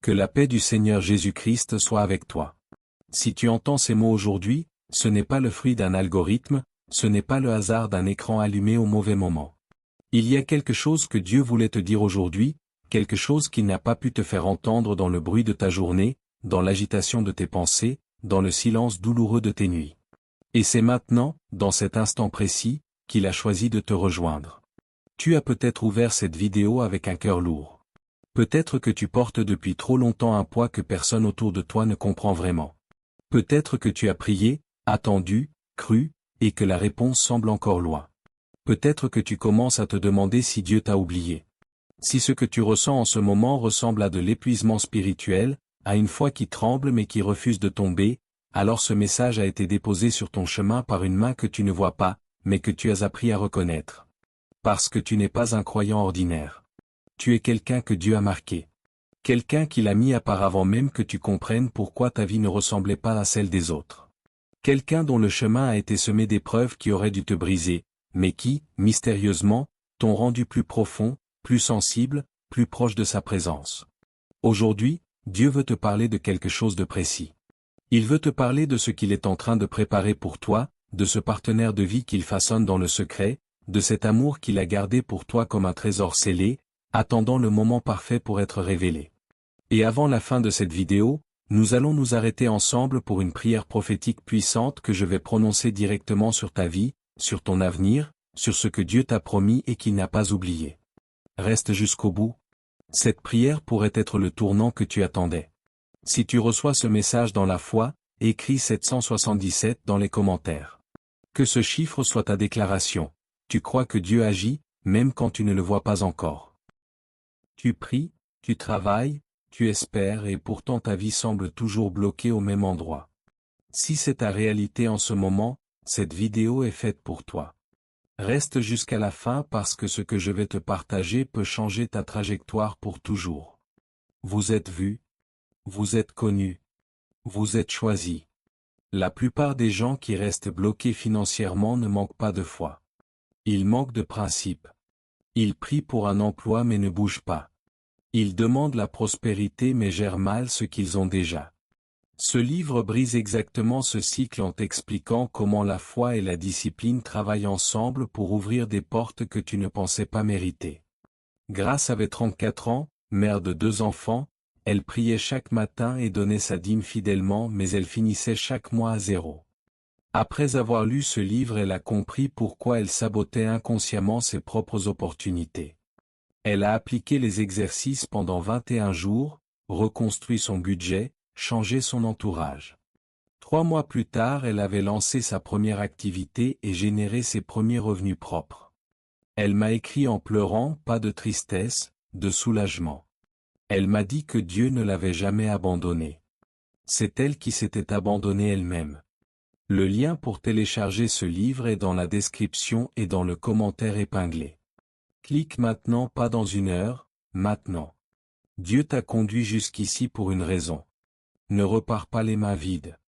Que la paix du Seigneur Jésus-Christ soit avec toi. Si tu entends ces mots aujourd'hui, ce n'est pas le fruit d'un algorithme, ce n'est pas le hasard d'un écran allumé au mauvais moment. Il y a quelque chose que Dieu voulait te dire aujourd'hui, quelque chose qu'il n'a pas pu te faire entendre dans le bruit de ta journée, dans l'agitation de tes pensées, dans le silence douloureux de tes nuits. Et c'est maintenant, dans cet instant précis, qu'il a choisi de te rejoindre. Tu as peut-être ouvert cette vidéo avec un cœur lourd. Peut-être que tu portes depuis trop longtemps un poids que personne autour de toi ne comprend vraiment. Peut-être que tu as prié, attendu, cru, et que la réponse semble encore loin. Peut-être que tu commences à te demander si Dieu t'a oublié. Si ce que tu ressens en ce moment ressemble à de l'épuisement spirituel, à une foi qui tremble mais qui refuse de tomber, alors ce message a été déposé sur ton chemin par une main que tu ne vois pas, mais que tu as appris à reconnaître. Parce que tu n'es pas un croyant ordinaire. Tu es quelqu'un que Dieu a marqué. Quelqu'un qu'il a mis à part avant même que tu comprennes pourquoi ta vie ne ressemblait pas à celle des autres. Quelqu'un dont le chemin a été semé d'épreuves qui auraient dû te briser, mais qui, mystérieusement, t'ont rendu plus profond, plus sensible, plus proche de sa présence. Aujourd'hui, Dieu veut te parler de quelque chose de précis. Il veut te parler de ce qu'il est en train de préparer pour toi, de ce partenaire de vie qu'il façonne dans le secret, de cet amour qu'il a gardé pour toi comme un trésor scellé, attendant le moment parfait pour être révélé. Et avant la fin de cette vidéo, nous allons nous arrêter ensemble pour une prière prophétique puissante que je vais prononcer directement sur ta vie, sur ton avenir, sur ce que Dieu t'a promis et qu'il n'a pas oublié. Reste jusqu'au bout. Cette prière pourrait être le tournant que tu attendais. Si tu reçois ce message dans la foi, écris 777 dans les commentaires. Que ce chiffre soit ta déclaration. Tu crois que Dieu agit, même quand tu ne le vois pas encore. Tu pries, tu travailles, tu espères et pourtant ta vie semble toujours bloquée au même endroit. Si c'est ta réalité en ce moment, cette vidéo est faite pour toi. Reste jusqu'à la fin parce que ce que je vais te partager peut changer ta trajectoire pour toujours. Vous êtes vu, vous êtes connu, vous êtes choisi. La plupart des gens qui restent bloqués financièrement ne manquent pas de foi. Ils manquent de principes. Ils prient pour un emploi mais ne bougent pas. Ils demandent la prospérité mais gèrent mal ce qu'ils ont déjà. Ce livre brise exactement ce cycle en t'expliquant comment la foi et la discipline travaillent ensemble pour ouvrir des portes que tu ne pensais pas mériter. Grace avait 34 ans, mère de 2 enfants, elle priait chaque matin et donnait sa dîme fidèlement mais elle finissait chaque mois à zéro. Après avoir lu ce livre, elle a compris pourquoi elle sabotait inconsciemment ses propres opportunités. Elle a appliqué les exercices pendant 21 jours, reconstruit son budget, changé son entourage. 3 mois plus tard, elle avait lancé sa première activité et généré ses premiers revenus propres. Elle m'a écrit en pleurant, pas de tristesse, de soulagement. Elle m'a dit que Dieu ne l'avait jamais abandonnée. C'est elle qui s'était abandonnée elle-même. Le lien pour télécharger ce livre est dans la description et dans le commentaire épinglé. Clique maintenant, pas dans 1 heure, maintenant. Dieu t'a conduit jusqu'ici pour une raison. Ne repars pas les mains vides.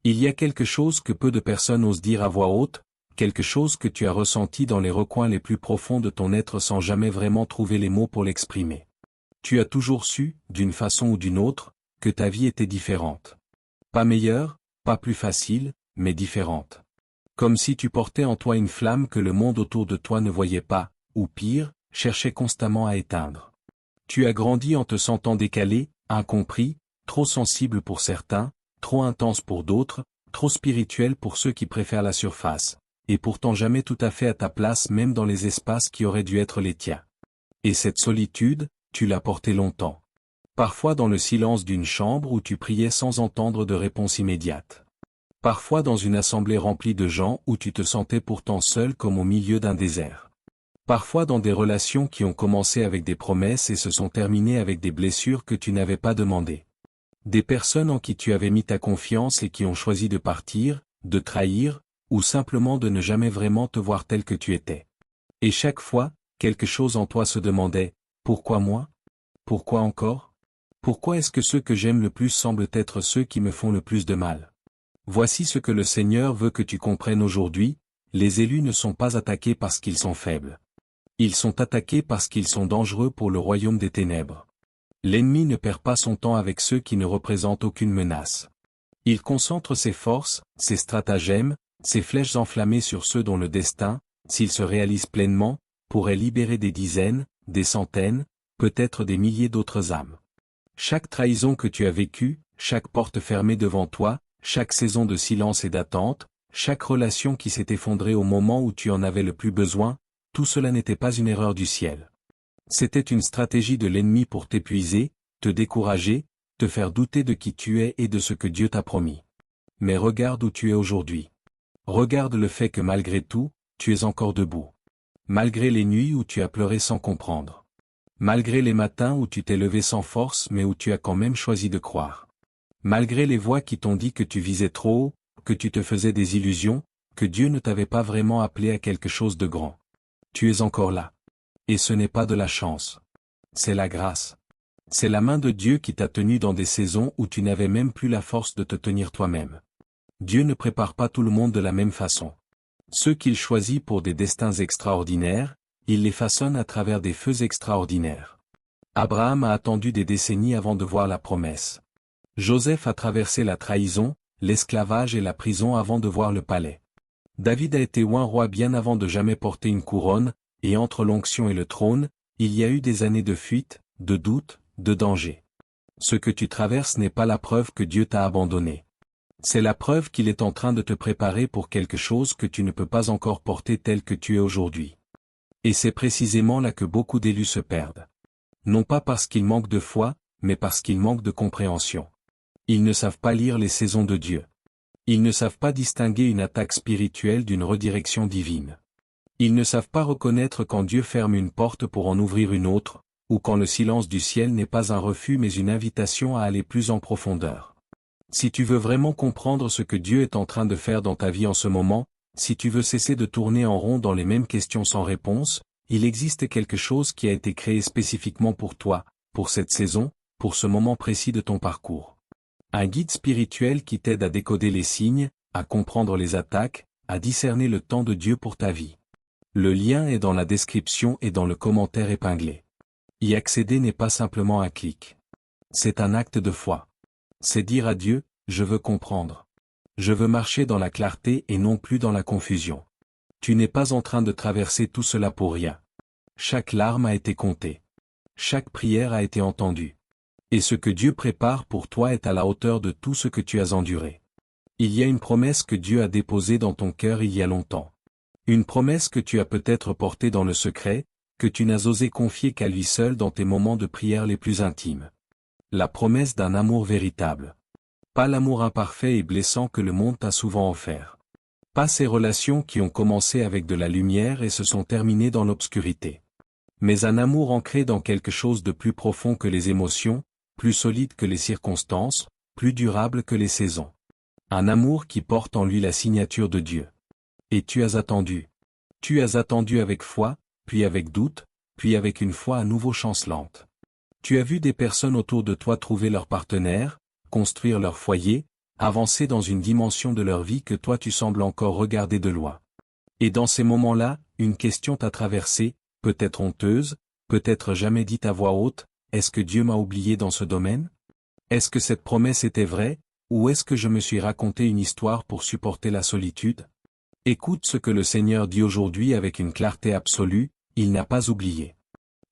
Il y a quelque chose que peu de personnes osent dire à voix haute, quelque chose que tu as ressenti dans les recoins les plus profonds de ton être sans jamais vraiment trouver les mots pour l'exprimer. Tu as toujours su, d'une façon ou d'une autre, que ta vie était différente. Pas meilleure, pas plus facile, mais différente. Comme si tu portais en toi une flamme que le monde autour de toi ne voyait pas, ou pire, cherchait constamment à éteindre. Tu as grandi en te sentant décalé, incompris, trop sensible pour certains, trop intense pour d'autres, trop spirituel pour ceux qui préfèrent la surface, et pourtant jamais tout à fait à ta place même dans les espaces qui auraient dû être les tiens. Et cette solitude, tu l'as portée longtemps. Parfois dans le silence d'une chambre où tu priais sans entendre de réponse immédiate. Parfois dans une assemblée remplie de gens où tu te sentais pourtant seul comme au milieu d'un désert. Parfois dans des relations qui ont commencé avec des promesses et se sont terminées avec des blessures que tu n'avais pas demandées. Des personnes en qui tu avais mis ta confiance et qui ont choisi de partir, de trahir, ou simplement de ne jamais vraiment te voir tel que tu étais. Et chaque fois, quelque chose en toi se demandait, pourquoi moi? Pourquoi encore? Pourquoi est-ce que ceux que j'aime le plus semblent être ceux qui me font le plus de mal? Voici ce que le Seigneur veut que tu comprennes aujourd'hui, les élus ne sont pas attaqués parce qu'ils sont faibles. Ils sont attaqués parce qu'ils sont dangereux pour le royaume des ténèbres. L'ennemi ne perd pas son temps avec ceux qui ne représentent aucune menace. Il concentre ses forces, ses stratagèmes, ses flèches enflammées sur ceux dont le destin, s'il se réalise pleinement, pourrait libérer des dizaines, des centaines, peut-être des milliers d'autres âmes. Chaque trahison que tu as vécue, chaque porte fermée devant toi, chaque saison de silence et d'attente, chaque relation qui s'est effondrée au moment où tu en avais le plus besoin, tout cela n'était pas une erreur du ciel. C'était une stratégie de l'ennemi pour t'épuiser, te décourager, te faire douter de qui tu es et de ce que Dieu t'a promis. Mais regarde où tu es aujourd'hui. Regarde le fait que malgré tout, tu es encore debout. Malgré les nuits où tu as pleuré sans comprendre. Malgré les matins où tu t'es levé sans force mais où tu as quand même choisi de croire. Malgré les voix qui t'ont dit que tu visais trop haut, que tu te faisais des illusions, que Dieu ne t'avait pas vraiment appelé à quelque chose de grand. Tu es encore là. Et ce n'est pas de la chance. C'est la grâce. C'est la main de Dieu qui t'a tenu dans des saisons où tu n'avais même plus la force de te tenir toi-même. Dieu ne prépare pas tout le monde de la même façon. Ceux qu'il choisit pour des destins extraordinaires, il les façonne à travers des feux extraordinaires. Abraham a attendu des décennies avant de voir la promesse. Joseph a traversé la trahison, l'esclavage et la prison avant de voir le palais. David a été oint roi bien avant de jamais porter une couronne, et entre l'onction et le trône, il y a eu des années de fuite, de doute, de danger. Ce que tu traverses n'est pas la preuve que Dieu t'a abandonné. C'est la preuve qu'il est en train de te préparer pour quelque chose que tu ne peux pas encore porter tel que tu es aujourd'hui. Et c'est précisément là que beaucoup d'élus se perdent. Non pas parce qu'ils manquent de foi, mais parce qu'ils manquent de compréhension. Ils ne savent pas lire les saisons de Dieu. Ils ne savent pas distinguer une attaque spirituelle d'une redirection divine. Ils ne savent pas reconnaître quand Dieu ferme une porte pour en ouvrir une autre, ou quand le silence du ciel n'est pas un refus mais une invitation à aller plus en profondeur. Si tu veux vraiment comprendre ce que Dieu est en train de faire dans ta vie en ce moment, si tu veux cesser de tourner en rond dans les mêmes questions sans réponse, il existe quelque chose qui a été créé spécifiquement pour toi, pour cette saison, pour ce moment précis de ton parcours. Un guide spirituel qui t'aide à décoder les signes, à comprendre les attaques, à discerner le temps de Dieu pour ta vie. Le lien est dans la description et dans le commentaire épinglé. Y accéder n'est pas simplement un clic. C'est un acte de foi. C'est dire à Dieu, je veux comprendre. Je veux marcher dans la clarté et non plus dans la confusion. Tu n'es pas en train de traverser tout cela pour rien. Chaque larme a été comptée. Chaque prière a été entendue. Et ce que Dieu prépare pour toi est à la hauteur de tout ce que tu as enduré. Il y a une promesse que Dieu a déposée dans ton cœur il y a longtemps. Une promesse que tu as peut-être portée dans le secret, que tu n'as osé confier qu'à lui seul dans tes moments de prière les plus intimes. La promesse d'un amour véritable. Pas l'amour imparfait et blessant que le monde t'a souvent offert. Pas ces relations qui ont commencé avec de la lumière et se sont terminées dans l'obscurité. Mais un amour ancré dans quelque chose de plus profond que les émotions, plus solide que les circonstances, plus durable que les saisons. Un amour qui porte en lui la signature de Dieu. Et tu as attendu. Tu as attendu avec foi, puis avec doute, puis avec une foi à nouveau chancelante. Tu as vu des personnes autour de toi trouver leur partenaire, construire leur foyer, avancer dans une dimension de leur vie que toi tu sembles encore regarder de loin. Et dans ces moments-là, une question t'a traversé, peut-être honteuse, peut-être jamais dite à voix haute, est-ce que Dieu m'a oublié dans ce domaine? Est-ce que cette promesse était vraie, ou est-ce que je me suis raconté une histoire pour supporter la solitude? Écoute ce que le Seigneur dit aujourd'hui avec une clarté absolue, il n'a pas oublié.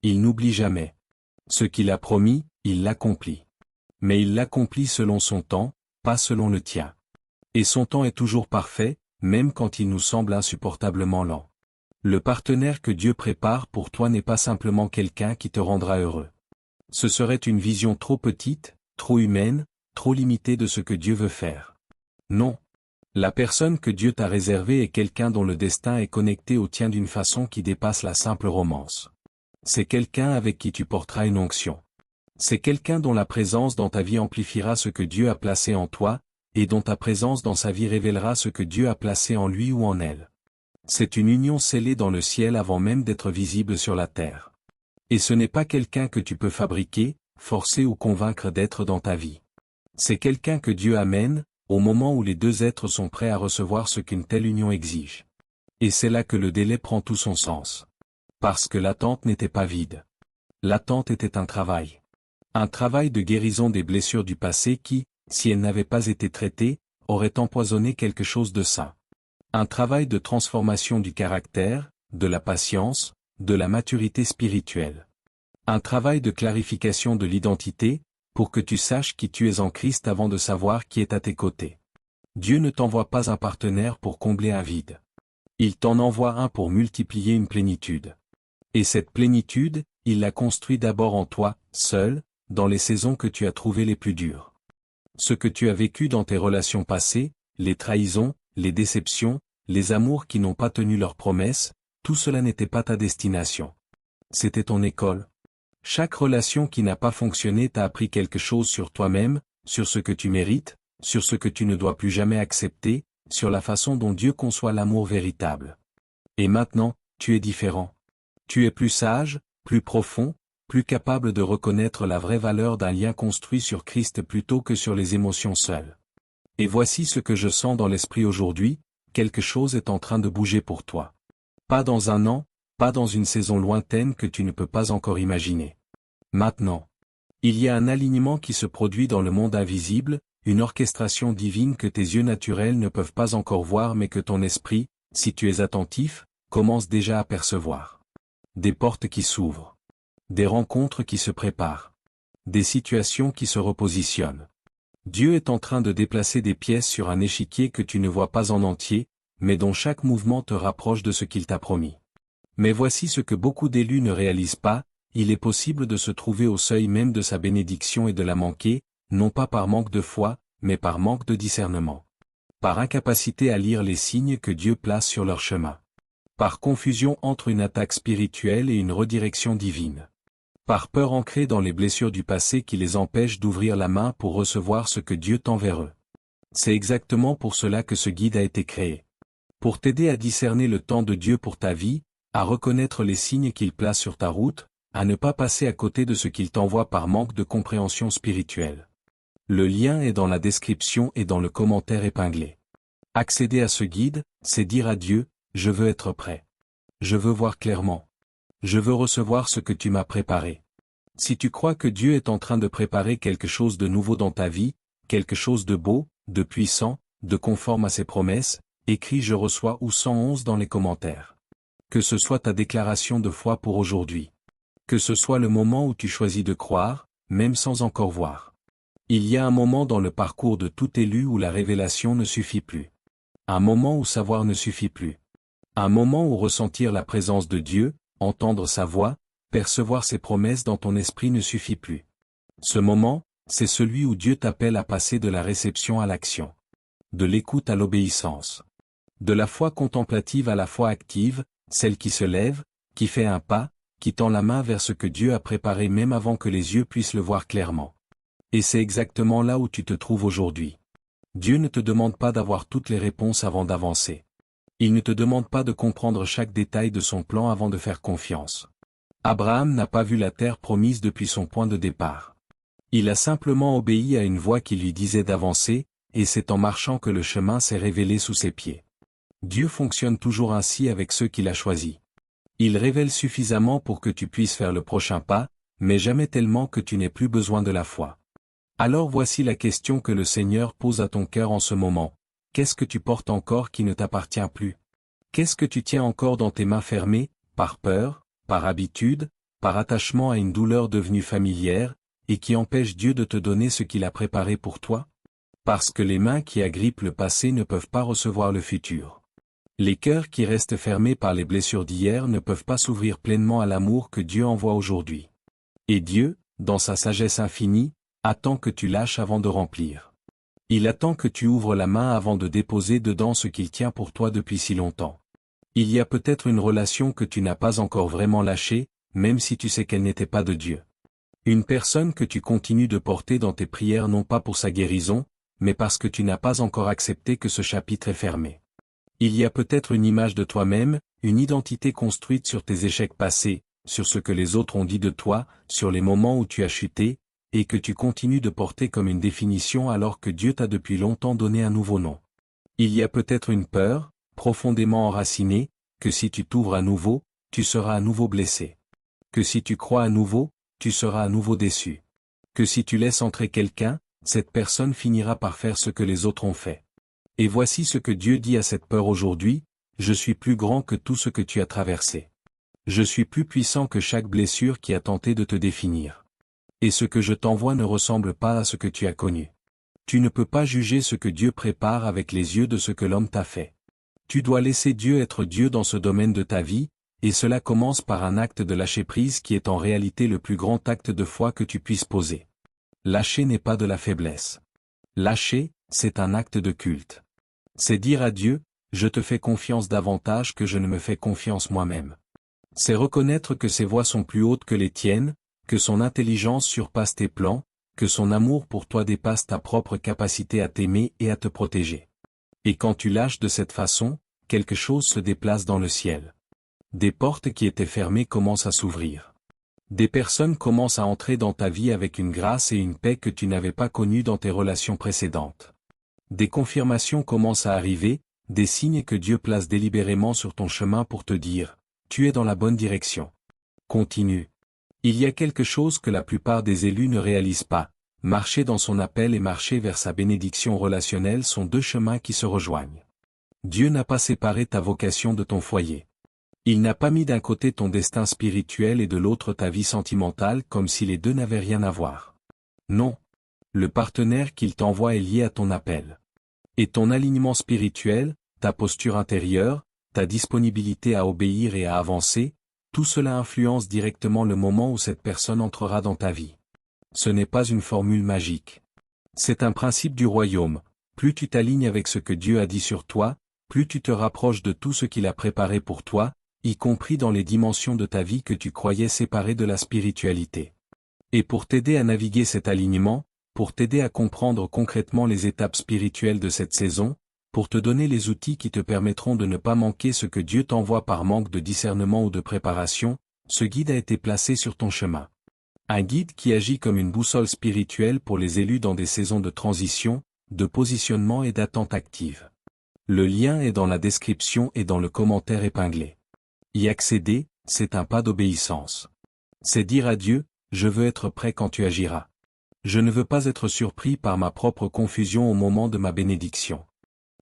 Il n'oublie jamais. Ce qu'il a promis, il l'accomplit. Mais il l'accomplit selon son temps, pas selon le tien. Et son temps est toujours parfait, même quand il nous semble insupportablement lent. Le partenaire que Dieu prépare pour toi n'est pas simplement quelqu'un qui te rendra heureux. Ce serait une vision trop petite, trop humaine, trop limitée de ce que Dieu veut faire. Non. La personne que Dieu t'a réservée est quelqu'un dont le destin est connecté au tien d'une façon qui dépasse la simple romance. C'est quelqu'un avec qui tu porteras une onction. C'est quelqu'un dont la présence dans ta vie amplifiera ce que Dieu a placé en toi, et dont ta présence dans sa vie révélera ce que Dieu a placé en lui ou en elle. C'est une union scellée dans le ciel avant même d'être visible sur la terre. Et ce n'est pas quelqu'un que tu peux fabriquer, forcer ou convaincre d'être dans ta vie. C'est quelqu'un que Dieu amène, au moment où les deux êtres sont prêts à recevoir ce qu'une telle union exige. Et c'est là que le délai prend tout son sens. Parce que l'attente n'était pas vide. L'attente était un travail. Un travail de guérison des blessures du passé qui, si elles n'avaient pas été traitées, aurait empoisonné quelque chose de sain. Un travail de transformation du caractère, de la patience, de la maturité spirituelle. Un travail de clarification de l'identité, pour que tu saches qui tu es en Christ avant de savoir qui est à tes côtés. Dieu ne t'envoie pas un partenaire pour combler un vide. Il t'en envoie un pour multiplier une plénitude. Et cette plénitude, il l'a construit d'abord en toi, seul, dans les saisons que tu as trouvées les plus dures. Ce que tu as vécu dans tes relations passées, les trahisons, les déceptions, les amours qui n'ont pas tenu leurs promesses, tout cela n'était pas ta destination. C'était ton école. Chaque relation qui n'a pas fonctionné t'a appris quelque chose sur toi-même, sur ce que tu mérites, sur ce que tu ne dois plus jamais accepter, sur la façon dont Dieu conçoit l'amour véritable. Et maintenant, tu es différent. Tu es plus sage, plus profond, plus capable de reconnaître la vraie valeur d'un lien construit sur Christ plutôt que sur les émotions seules. Et voici ce que je sens dans l'esprit aujourd'hui, quelque chose est en train de bouger pour toi. Pas dans un an, pas dans une saison lointaine que tu ne peux pas encore imaginer. Maintenant. Il y a un alignement qui se produit dans le monde invisible, une orchestration divine que tes yeux naturels ne peuvent pas encore voir mais que ton esprit, si tu es attentif, commence déjà à percevoir. Des portes qui s'ouvrent. Des rencontres qui se préparent. Des situations qui se repositionnent. Dieu est en train de déplacer des pièces sur un échiquier que tu ne vois pas en entier, mais dont chaque mouvement te rapproche de ce qu'il t'a promis. Mais voici ce que beaucoup d'élus ne réalisent pas, il est possible de se trouver au seuil même de sa bénédiction et de la manquer, non pas par manque de foi, mais par manque de discernement. Par incapacité à lire les signes que Dieu place sur leur chemin. Par confusion entre une attaque spirituelle et une redirection divine. Par peur ancrée dans les blessures du passé qui les empêchent d'ouvrir la main pour recevoir ce que Dieu tend vers eux. C'est exactement pour cela que ce guide a été créé. Pour t'aider à discerner le temps de Dieu pour ta vie, à reconnaître les signes qu'il place sur ta route, à ne pas passer à côté de ce qu'il t'envoie par manque de compréhension spirituelle. Le lien est dans la description et dans le commentaire épinglé. Accéder à ce guide, c'est dire à Dieu, je veux être prêt. Je veux voir clairement. Je veux recevoir ce que tu m'as préparé. Si tu crois que Dieu est en train de préparer quelque chose de nouveau dans ta vie, quelque chose de beau, de puissant, de conforme à ses promesses, écris je reçois ou 111 dans les commentaires. Que ce soit ta déclaration de foi pour aujourd'hui. Que ce soit le moment où tu choisis de croire, même sans encore voir. Il y a un moment dans le parcours de tout élu où la révélation ne suffit plus. Un moment où savoir ne suffit plus. Un moment où ressentir la présence de Dieu, entendre sa voix, percevoir ses promesses dans ton esprit ne suffit plus. Ce moment, c'est celui où Dieu t'appelle à passer de la réception à l'action. De l'écoute à l'obéissance. De la foi contemplative à la foi active, celle qui se lève, qui fait un pas, qui tend la main vers ce que Dieu a préparé même avant que les yeux puissent le voir clairement. Et c'est exactement là où tu te trouves aujourd'hui. Dieu ne te demande pas d'avoir toutes les réponses avant d'avancer. Il ne te demande pas de comprendre chaque détail de son plan avant de faire confiance. Abraham n'a pas vu la terre promise depuis son point de départ. Il a simplement obéi à une voix qui lui disait d'avancer, et c'est en marchant que le chemin s'est révélé sous ses pieds. Dieu fonctionne toujours ainsi avec ceux qu'il a choisis. Il révèle suffisamment pour que tu puisses faire le prochain pas, mais jamais tellement que tu n'aies plus besoin de la foi. Alors voici la question que le Seigneur pose à ton cœur en ce moment. Qu'est-ce que tu portes encore qui ne t'appartient plus? Qu'est-ce que tu tiens encore dans tes mains fermées, par peur, par habitude, par attachement à une douleur devenue familière, et qui empêche Dieu de te donner ce qu'il a préparé pour toi? Parce que les mains qui agrippent le passé ne peuvent pas recevoir le futur. Les cœurs qui restent fermés par les blessures d'hier ne peuvent pas s'ouvrir pleinement à l'amour que Dieu envoie aujourd'hui. Et Dieu, dans sa sagesse infinie, attend que tu lâches avant de remplir. Il attend que tu ouvres la main avant de déposer dedans ce qu'il tient pour toi depuis si longtemps. Il y a peut-être une relation que tu n'as pas encore vraiment lâchée, même si tu sais qu'elle n'était pas de Dieu. Une personne que tu continues de porter dans tes prières non pas pour sa guérison, mais parce que tu n'as pas encore accepté que ce chapitre est fermé. Il y a peut-être une image de toi-même, une identité construite sur tes échecs passés, sur ce que les autres ont dit de toi, sur les moments où tu as chuté, et que tu continues de porter comme une définition alors que Dieu t'a depuis longtemps donné un nouveau nom. Il y a peut-être une peur, profondément enracinée, que si tu t'ouvres à nouveau, tu seras à nouveau blessé. Que si tu crois à nouveau, tu seras à nouveau déçu. Que si tu laisses entrer quelqu'un, cette personne finira par faire ce que les autres ont fait. Et voici ce que Dieu dit à cette peur aujourd'hui: je suis plus grand que tout ce que tu as traversé. Je suis plus puissant que chaque blessure qui a tenté de te définir. Et ce que je t'envoie ne ressemble pas à ce que tu as connu. Tu ne peux pas juger ce que Dieu prépare avec les yeux de ce que l'homme t'a fait. Tu dois laisser Dieu être Dieu dans ce domaine de ta vie, et cela commence par un acte de lâcher-prise qui est en réalité le plus grand acte de foi que tu puisses poser. Lâcher n'est pas de la faiblesse. Lâcher, c'est un acte de culte. C'est dire à Dieu: je te fais confiance davantage que je ne me fais confiance moi-même. C'est reconnaître que ses voies sont plus hautes que les tiennes, que son intelligence surpasse tes plans, que son amour pour toi dépasse ta propre capacité à t'aimer et à te protéger. Et quand tu lâches de cette façon, quelque chose se déplace dans le ciel. Des portes qui étaient fermées commencent à s'ouvrir. Des personnes commencent à entrer dans ta vie avec une grâce et une paix que tu n'avais pas connues dans tes relations précédentes. Des confirmations commencent à arriver, des signes que Dieu place délibérément sur ton chemin pour te dire: tu es dans la bonne direction. Continue. Il y a quelque chose que la plupart des élus ne réalisent pas: marcher dans son appel et marcher vers sa bénédiction relationnelle sont deux chemins qui se rejoignent. Dieu n'a pas séparé ta vocation de ton foyer. Il n'a pas mis d'un côté ton destin spirituel et de l'autre ta vie sentimentale comme si les deux n'avaient rien à voir. Non. Le partenaire qu'il t'envoie est lié à ton appel. Et ton alignement spirituel, ta posture intérieure, ta disponibilité à obéir et à avancer, tout cela influence directement le moment où cette personne entrera dans ta vie. Ce n'est pas une formule magique. C'est un principe du royaume: plus tu t'alignes avec ce que Dieu a dit sur toi, plus tu te rapproches de tout ce qu'il a préparé pour toi, y compris dans les dimensions de ta vie que tu croyais séparées de la spiritualité. Et pour t'aider à naviguer cet alignement, pour t'aider à comprendre concrètement les étapes spirituelles de cette saison, pour te donner les outils qui te permettront de ne pas manquer ce que Dieu t'envoie par manque de discernement ou de préparation, ce guide a été placé sur ton chemin. Un guide qui agit comme une boussole spirituelle pour les élus dans des saisons de transition, de positionnement et d'attente active. Le lien est dans la description et dans le commentaire épinglé. Y accéder, c'est un pas d'obéissance. C'est dire à Dieu: je veux être prêt quand tu agiras. Je ne veux pas être surpris par ma propre confusion au moment de ma bénédiction.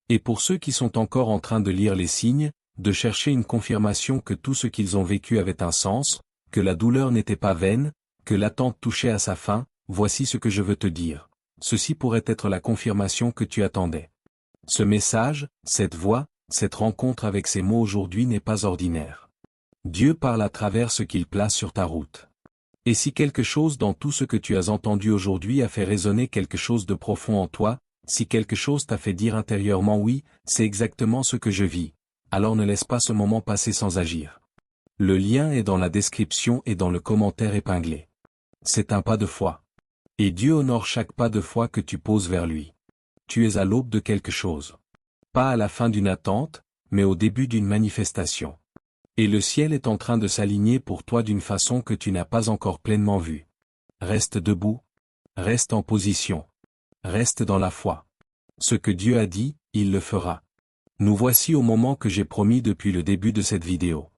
Et pour ceux qui sont encore en train de lire les signes, de chercher une confirmation que tout ce qu'ils ont vécu avait un sens, que la douleur n'était pas vaine, que l'attente touchait à sa fin, voici ce que je veux te dire. Ceci pourrait être la confirmation que tu attendais. Ce message, cette voix, cette rencontre avec ces mots aujourd'hui n'est pas ordinaire. Dieu parle à travers ce qu'il place sur ta route. Et si quelque chose dans tout ce que tu as entendu aujourd'hui a fait résonner quelque chose de profond en toi, si quelque chose t'a fait dire intérieurement: oui, c'est exactement ce que je vis, alors ne laisse pas ce moment passer sans agir. Le lien est dans la description et dans le commentaire épinglé. C'est un pas de foi. Et Dieu honore chaque pas de foi que tu poses vers lui. Tu es à l'aube de quelque chose. Pas à la fin d'une attente, mais au début d'une manifestation. Et le ciel est en train de s'aligner pour toi d'une façon que tu n'as pas encore pleinement vue. Reste debout. Reste en position. Reste dans la foi. Ce que Dieu a dit, il le fera. Nous voici au moment que j'ai promis depuis le début de cette vidéo.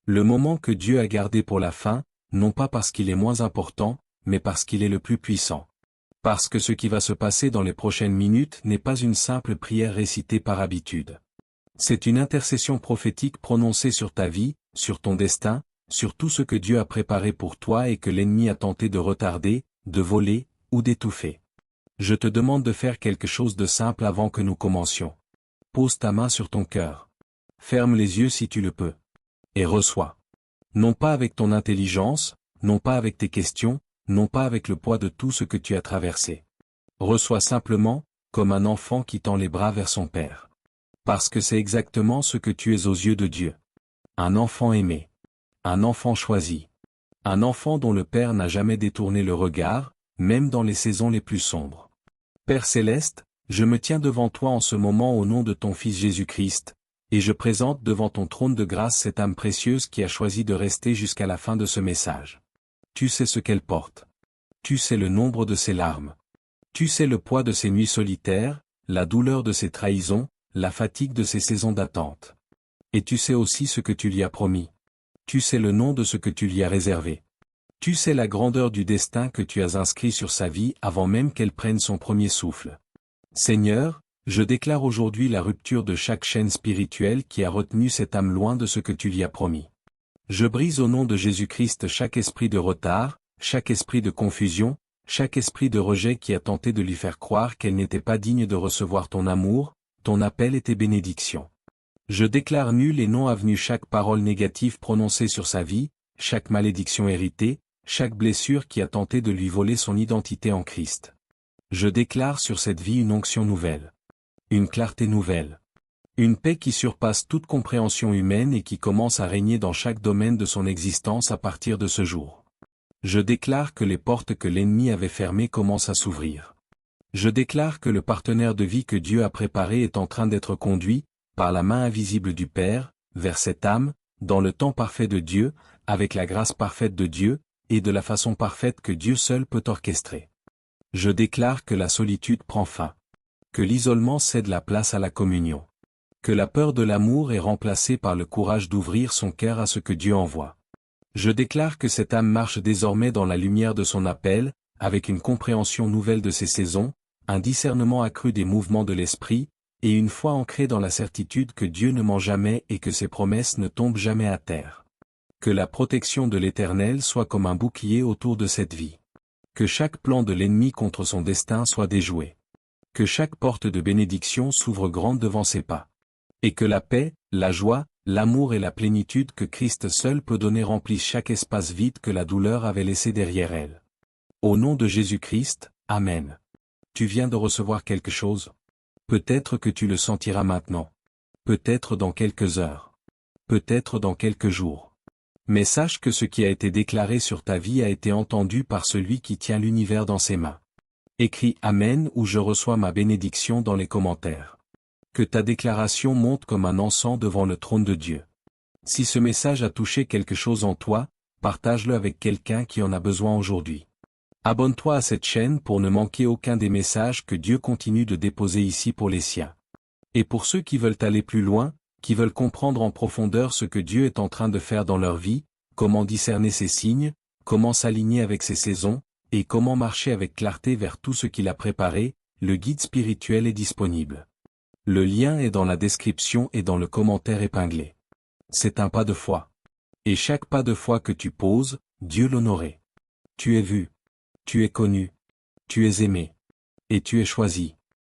Le moment que Dieu a gardé pour la fin, non pas parce qu'il est moins important, mais parce qu'il est le plus puissant. Parce que ce qui va se passer dans les prochaines minutes n'est pas une simple prière récitée par habitude. C'est une intercession prophétique prononcée sur ta vie, sur ton destin, sur tout ce que Dieu a préparé pour toi et que l'ennemi a tenté de retarder, de voler, ou d'étouffer. Je te demande de faire quelque chose de simple avant que nous commencions. Pose ta main sur ton cœur. Ferme les yeux si tu le peux. Et reçois. Non pas avec ton intelligence, non pas avec tes questions, non pas avec le poids de tout ce que tu as traversé. Reçois simplement, comme un enfant qui tend les bras vers son père. Parce que c'est exactement ce que tu es aux yeux de Dieu. Un enfant aimé. Un enfant choisi. Un enfant dont le Père n'a jamais détourné le regard, même dans les saisons les plus sombres. Père céleste, je me tiens devant toi en ce moment au nom de ton Fils Jésus-Christ, et je présente devant ton trône de grâce cette âme précieuse qui a choisi de rester jusqu'à la fin de ce message. Tu sais ce qu'elle porte. Tu sais le nombre de ses larmes. Tu sais le poids de ses nuits solitaires, la douleur de ses trahisons, la fatigue de ses saisons d'attente. Et tu sais aussi ce que tu lui as promis. Tu sais le nom de ce que tu lui as réservé. Tu sais la grandeur du destin que tu as inscrit sur sa vie avant même qu'elle prenne son premier souffle. Seigneur, je déclare aujourd'hui la rupture de chaque chaîne spirituelle qui a retenu cette âme loin de ce que tu lui as promis. Je brise au nom de Jésus-Christ chaque esprit de retard, chaque esprit de confusion, chaque esprit de rejet qui a tenté de lui faire croire qu'elle n'était pas digne de recevoir ton amour, ton appel et tes bénédictions. Je déclare nul et non avenu chaque parole négative prononcée sur sa vie, chaque malédiction héritée, chaque blessure qui a tenté de lui voler son identité en Christ. Je déclare sur cette vie une onction nouvelle. Une clarté nouvelle. Une paix qui surpasse toute compréhension humaine et qui commence à régner dans chaque domaine de son existence à partir de ce jour. Je déclare que les portes que l'ennemi avait fermées commencent à s'ouvrir. Je déclare que le partenaire de vie que Dieu a préparé est en train d'être conduit, par la main invisible du Père, vers cette âme, dans le temps parfait de Dieu, avec la grâce parfaite de Dieu, et de la façon parfaite que Dieu seul peut orchestrer. Je déclare que la solitude prend fin. Que l'isolement cède la place à la communion. Que la peur de l'amour est remplacée par le courage d'ouvrir son cœur à ce que Dieu envoie. Je déclare que cette âme marche désormais dans la lumière de son appel, avec une compréhension nouvelle de ses saisons, un discernement accru des mouvements de l'esprit, et une foi ancrée dans la certitude que Dieu ne ment jamais et que ses promesses ne tombent jamais à terre. Que la protection de l'Éternel soit comme un bouclier autour de cette vie. Que chaque plan de l'ennemi contre son destin soit déjoué. Que chaque porte de bénédiction s'ouvre grande devant ses pas. Et que la paix, la joie, l'amour et la plénitude que Christ seul peut donner remplissent chaque espace vide que la douleur avait laissé derrière elle. Au nom de Jésus-Christ, Amen. Tu viens de recevoir quelque chose? Peut-être que tu le sentiras maintenant. Peut-être dans quelques heures. Peut-être dans quelques jours. Mais sache que ce qui a été déclaré sur ta vie a été entendu par celui qui tient l'univers dans ses mains. Écris Amen ou je reçois ma bénédiction dans les commentaires. Que ta déclaration monte comme un encens devant le trône de Dieu. Si ce message a touché quelque chose en toi, partage-le avec quelqu'un qui en a besoin aujourd'hui. Abonne-toi à cette chaîne pour ne manquer aucun des messages que Dieu continue de déposer ici pour les siens. Et pour ceux qui veulent aller plus loin, qui veulent comprendre en profondeur ce que Dieu est en train de faire dans leur vie, comment discerner ses signes, comment s'aligner avec ses saisons, et comment marcher avec clarté vers tout ce qu'il a préparé, le guide spirituel est disponible. Le lien est dans la description et dans le commentaire épinglé. C'est un pas de foi. Et chaque pas de foi que tu poses, Dieu l'honorait. Tu es vu. Tu es connu. Tu es aimé. Et tu es choisi.